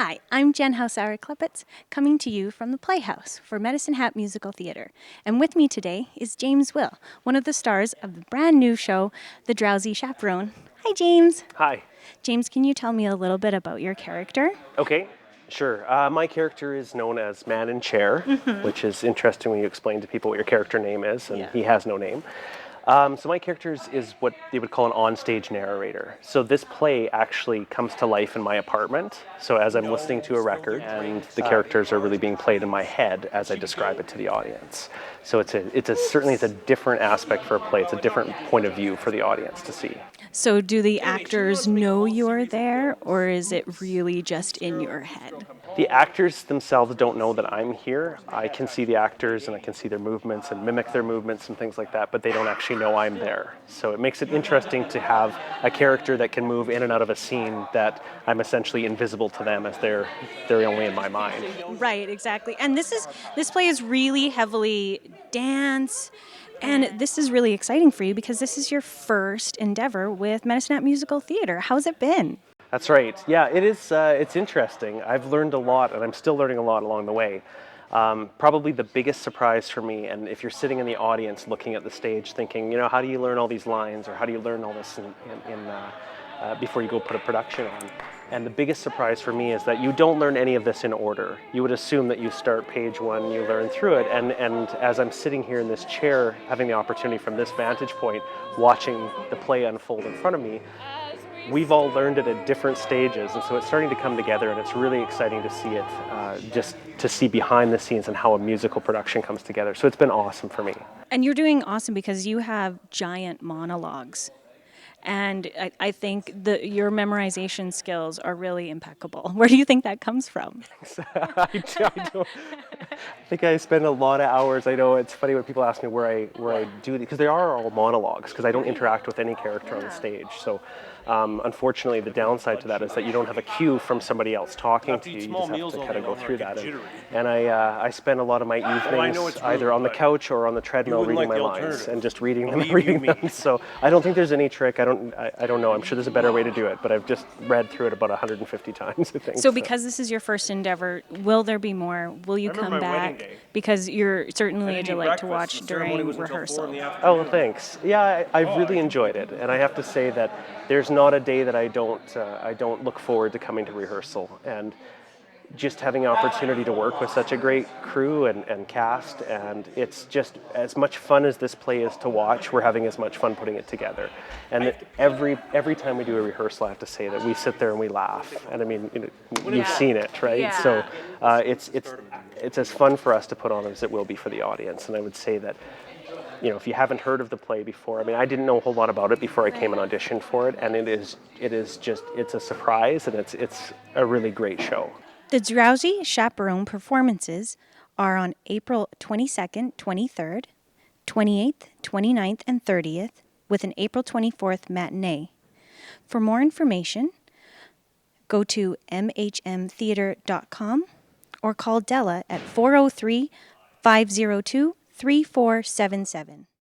Hi, I'm Jen Hausauer-Klepitz, coming to you from the Playhouse for Medicine Hat Musical Theater. And with me today is James Will, one of the stars of the brand new show, The Drowsy Chaperone. Hi, James. Hi. James, can you tell me a little bit about your character? Okay, sure. My character is known as Man in Chair, which is interesting when you explain to people what your character name is, and he has no name. So my character is what they would call an onstage narrator. So this play actually comes to life in my apartment. So as I'm listening to a record, and the characters are really being played in my head as I describe it to the audience. So certainly it's a different aspect for a play. It's a different point of view for the audience to see. So do the actors know you're there, or is it really just in your head? The actors themselves don't know that I'm here. I can see the actors and I can see their movements and mimic their movements and things like that, but they don't actually know I'm there. So it makes it interesting to have a character that can move in and out of a scene that I'm essentially invisible to them as they're only in my mind. Right, exactly. And this play is really heavily dance, and this is really exciting for you because this is your first endeavor with Medicine Hat Musical Theater. How's it been? That's right. Yeah, it is. It's interesting. I've learned a lot, and I'm still learning a lot along the way. Probably the biggest surprise for me, and if you're sitting in the audience looking at the stage thinking, how do you learn all these lines, or how do you learn all this before you go put a production on? And the biggest surprise for me is that you don't learn any of this in order. You would assume that you start page one, you learn through it, and as I'm sitting here in this chair, having the opportunity from this vantage point, watching the play unfold in front of me, we've all learned it at different stages, and so it's starting to come together, and it's really exciting to see it, just to see behind the scenes and how a musical production comes together. So it's been awesome for me. And you're doing awesome because you have giant monologues. And I think your memorization skills are really impeccable. Where do you think that comes from? I think I spend a lot of hours. I know it's funny when people ask me where I do these, because they are all monologues, because I don't interact with any character on the stage. So unfortunately, the downside to that is that you don't have a cue from somebody else talking to you. You just have to kind of go through that. And I spend a lot lot of my evenings either on the couch or on the treadmill reading my lines and just reading them. So I don't think there's any trick. I don't know. I'm sure there's a better way to do it, but I've just read through it about 150 times, I think. So because this is your first endeavor, will there be more? Will you come back? Because you're certainly a delight to watch during rehearsal. Oh, thanks. Yeah, I've really enjoyed it, and I have to say that there's not a day that I don't look forward to coming to rehearsal, and just having an opportunity to work with such a great crew and cast, and it's just as much fun as this play is to watch. We're having as much fun putting it together, and every time we do a rehearsal, I have to say that we sit there and we laugh, and I mean, you've seen it, right? Yeah. So it's as fun for us to put on as it will be for the audience, and I would say that, if you haven't heard of the play before, I mean, I didn't know a whole lot about it before I came and auditioned for it, and it's a surprise, and it's a really great show. The Drowsy Chaperone performances are on April 22nd, 23rd, 28th, 29th, and 30th, with an April 24th matinee. For more information, go to mhmtheater.com or call Della at 403-502-3477.